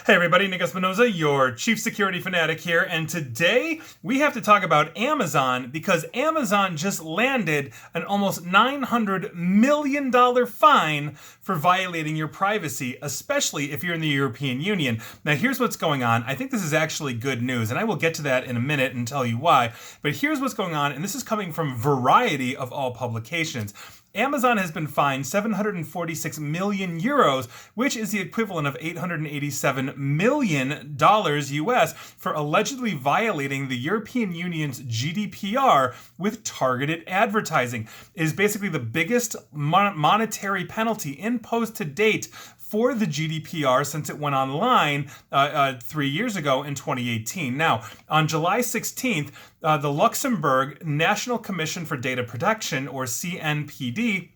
Hey everybody, Nick Espinoza, your chief security fanatic here, and today we have to talk about Amazon because Amazon just landed an almost $900 million fine for violating your privacy, especially if you're in the European Union. Now here's what's going on. I think this is actually good news, and I will get to that in a minute and tell you why, but here's what's going on, and this is coming from Variety of all publications. Amazon has been fined 746 million euros, which is the equivalent of $887 million US, for allegedly violating the European Union's GDPR with targeted advertising. It is basically the biggest monetary penalty imposed to date for the GDPR since it went online 3 years ago in 2018. Now, on July 16th, the Luxembourg National Commission for Data Protection, or CNPD,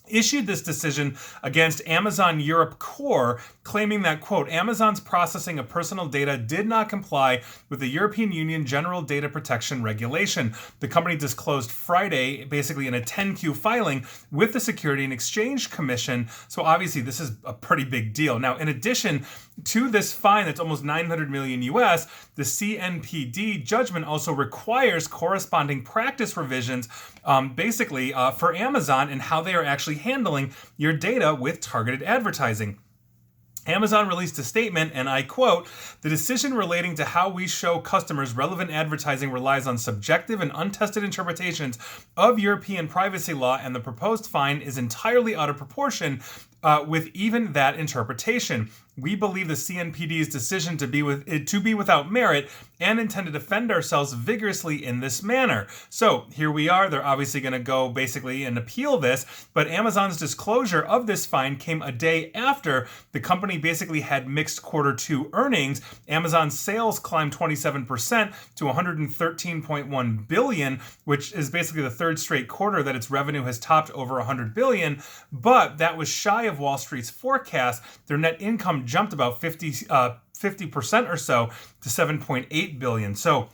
issued this decision against Amazon Europe Core, claiming that, quote, Amazon's processing of personal data did not comply with the European Union General Data Protection Regulation. The company disclosed Friday, basically in a 10Q filing with the Security and Exchange Commission. So obviously this is a pretty big deal. Now, in addition to this fine that's almost 900 million US, the CNPD judgment also requires corresponding practice revisions for Amazon and how they are actually handling your data with targeted advertising. Amazon released a statement, and I quote, "The decision relating to how we show customers relevant advertising relies on subjective and untested interpretations of European privacy law, and the proposed fine is entirely out of proportion with even that interpretation. We believe the CNPD's decision to be without merit and intend to defend ourselves vigorously in this manner." So here we are. They're obviously going to go basically and appeal this, but Amazon's disclosure of this fine came a day after the company basically had mixed Q2 earnings. Amazon's sales climbed 27% to $113.1 billion, which is basically the third straight quarter that its revenue has topped over $100 billion, but that was shy of Wall Street's forecast. Their net income jumped about 50% or so to $7.8 billion. So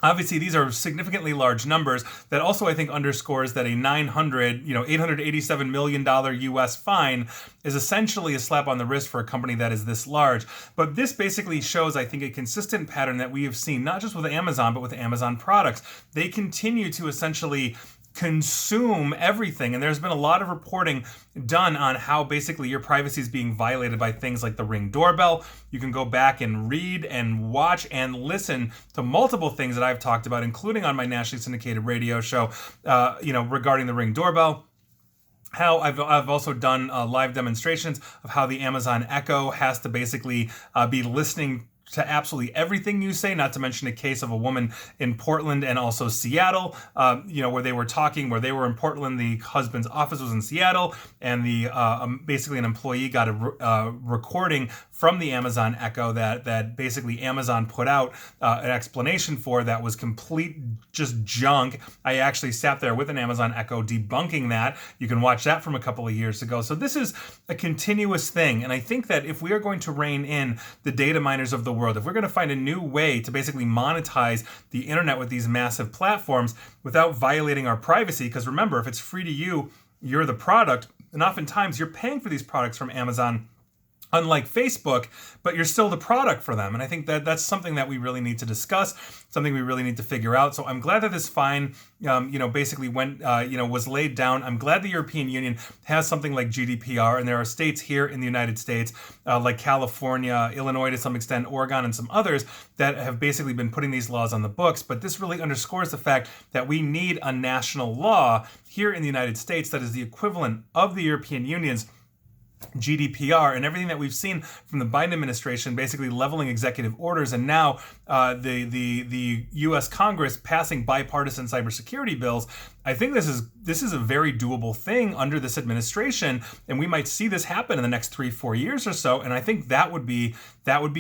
obviously, these are significantly large numbers that also, I think, underscores that a $887 million US fine is essentially a slap on the wrist for a company that is this large. But this basically shows, I think, a consistent pattern that we have seen, not just with Amazon, but with Amazon products. They continue to essentially consume everything, and there's been a lot of reporting done on how basically your privacy is being violated by things like the Ring doorbell. You can go back and read and watch and listen to multiple things that I've talked about, including on my nationally syndicated radio show, regarding the Ring doorbell. How I've also done live demonstrations of how the Amazon Echo has to basically be listening to absolutely everything you say, not to mention a case of a woman in Portland and also Seattle, where they were in Portland, the husband's office was in Seattle, and the basically an employee got a recording from the Amazon Echo that basically Amazon put out an explanation for that was complete just junk. I actually sat there with an Amazon Echo debunking that. You can watch that from a couple of years ago. So this is a continuous thing, and I think that if we are going to rein in the data miners of the world, if we're going to find a new way to basically monetize the internet with these massive platforms without violating our privacy, because remember, if it's free to you, you're the product, and oftentimes you're paying for these products from Amazon, unlike Facebook, but you're still the product for them. And I think that that's something that we really need to discuss, something we really need to figure out. So I'm glad that this fine, basically was laid down. I'm glad the European Union has something like GDPR, and there are states here in the United States, like California, Illinois to some extent, Oregon, and some others that have basically been putting these laws on the books. But this really underscores the fact that we need a national law here in the United States that is the equivalent of the European Union's GDPR, and everything that we've seen from the Biden administration basically leveling executive orders, and now the U.S. Congress passing bipartisan cybersecurity bills. I think this is a very doable thing under this administration, and we might see this happen in the next 3-4 years or so. And I think that would be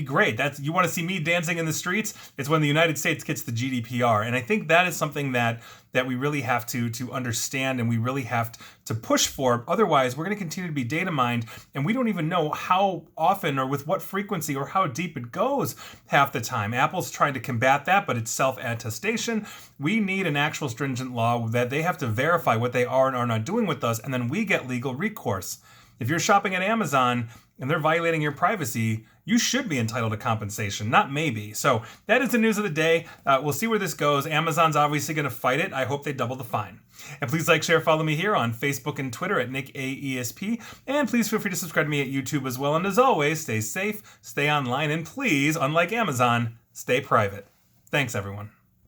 great. You want to see me dancing in the streets? It's when the United States gets the GDPR, and I think that is something that we really have to understand, and we really have to push for. Otherwise, we're going to continue to be data mined, and we don't even know how often or with what frequency or how deep it goes half the time. Apple's trying to combat that, but it's self-attestation. We need an actual stringent law that they have to verify what they are and are not doing with us, and then we get legal recourse. If you're shopping at Amazon and they're violating your privacy, you should be entitled to compensation, not maybe. So that is the news of the day. We'll see where this goes. Amazon's obviously going to fight it. I hope they double the fine. And please like, share, follow me here on Facebook and Twitter at NickAESP. And please feel free to subscribe to me at YouTube as well. And as always, stay safe, stay online, and please, unlike Amazon, stay private. Thanks, everyone.